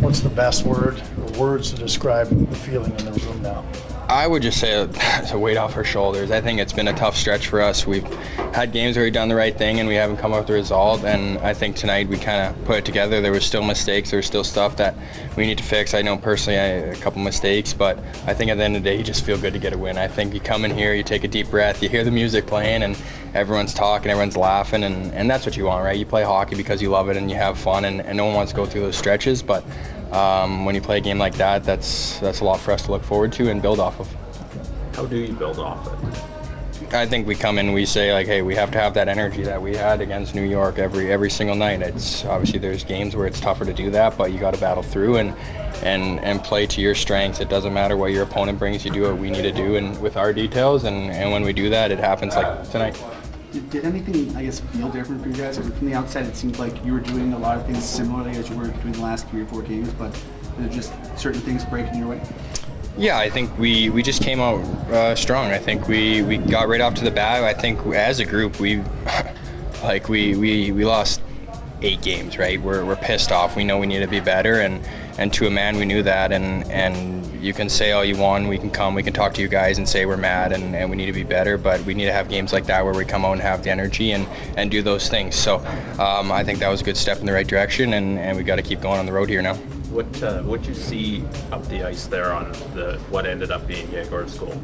What's the best word or words to describe the feeling in the room now? I would just say it's a weight off our shoulders. I think it's been a tough stretch for us. We've had games where we've done the right thing and we haven't come up with the result, and I think tonight we kind of put it together. There was still mistakes, there was still stuff that we need to fix. I know personally I had a couple mistakes, but I think at the end of the day you just feel good to get a win. I think you come in here, you take a deep breath, you hear the music playing and everyone's talking, everyone's laughing, and that's what you want, right? You play hockey because you love it and you have fun, and no one wants to go through those stretches, but when you play a game like that, that's a lot for us to look forward to and build off of. How do you build off it? I think we come in, we say like, hey, we have to have that energy that we had against New York every single night. It's obviously there's games where it's tougher to do that, but you got to battle through and play to your strengths. It doesn't matter what your opponent brings, you do what we need to do and with our details, and when we do that, it happens like tonight. Did anything, I guess, feel different for you guys? From the outside, it seemed like you were doing a lot of things similarly as you were doing the last 3 or 4 games, but were there just certain things breaking your way? Yeah, I think we just came out strong. I think we got right off to the bat. I think as a group, we lost 8 games, right? We're pissed off. We know we need to be better, and to a man, we knew that. And you can say all you want. We can come, we can talk to you guys and say we're mad and we need to be better. But we need to have games like that where we come out and have the energy and do those things. So I think that was a good step in the right direction, and we got to keep going on the road here now. What you see up the ice there on what ended up being Yegor's goal?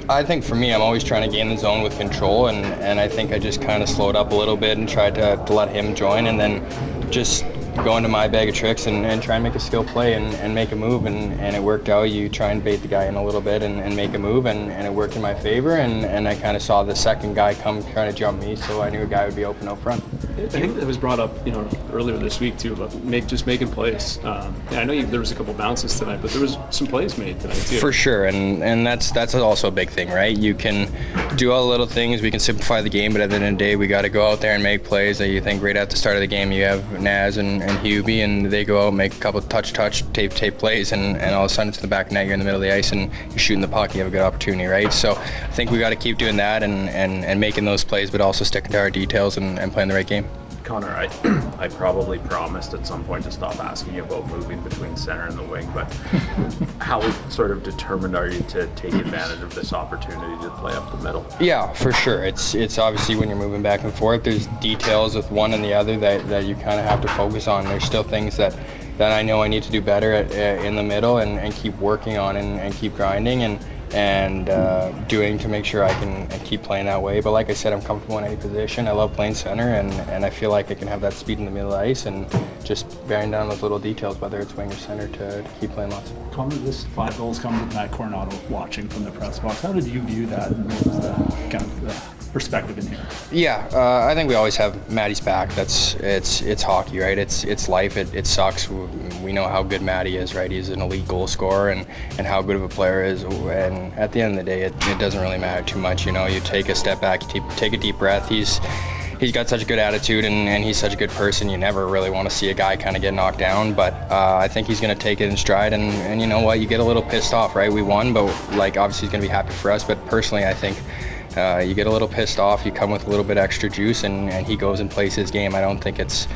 I think for me, I'm always trying to gain the zone with control, and I think I just kind of slowed up a little bit and tried to let him join, and then just go into my bag of tricks and try and make a skill play and make a move, and it worked out. You try and bait the guy in a little bit and make a move, and it worked in my favor, and I kind of saw the second guy come trying to jump me, so I knew a guy would be open out front. I think it was brought up, earlier this week too, about just making plays. I know there was a couple bounces tonight, but there was some plays made tonight too. For sure, and that's also a big thing, right? You can do all the little things, we can simplify the game, but at the end of the day, we got to go out there and make plays. That you think right at the start of the game, you have Naz and Hubie, and they go out and make a couple touch, tape plays, and all of a sudden it's in the back net, you're in the middle of the ice, and you're shooting the puck, you have a good opportunity, right? So I think we got to keep doing that and making those plays, but also sticking to our details and playing the right game. Connor, I probably promised at some point to stop asking you about moving between center and the wing, but how sort of determined are you to take advantage of this opportunity to play up the middle? Yeah, for sure. It's obviously when you're moving back and forth, there's details with one and the other that you kind of have to focus on. There's still things that I know I need to do better in the middle and keep working on and keep grinding and doing to make sure I can keep playing that way. But like I said, I'm comfortable in any position. I love playing center, and I feel like I can have that speed in the middle of the ice and just bearing down those little details, whether it's wing or center, to keep playing lots. Connor, this 5 goals comes with Matt Coronado watching from the press box. How did you view that, and what was the kind of perspective in here? Yeah, I think we always have Matty's back. It's hockey, right? It's life. It sucks. We know how good Matty is, right? He's an elite goal scorer and how good of a player is. And at the end of the day, it doesn't really matter too much. You take a step back, you take a deep breath. He's got such a good attitude and he's such a good person. You never really want to see a guy kind of get knocked down, but I think he's going to take it in stride. And you know what? You get a little pissed off, right? We won, but obviously he's going to be happy for us. But personally, I think you get a little pissed off, you come with a little bit extra juice, and he goes and plays his game. I don't think it's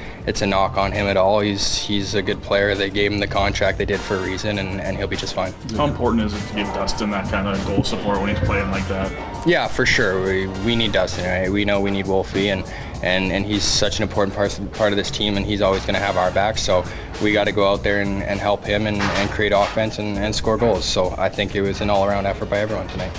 a knock on him at all. He's a good player. They gave him the contract they did for a reason, and he'll be just fine. How important is it to give Dustin that kind of goal support when he's playing like that? Yeah, for sure. We need Dustin, right? We know we need Wolfie, and he's such an important part of this team, and he's always going to have our back. So we got to go out there and help him and create offense and score goals. So I think it was an all-around effort by everyone tonight.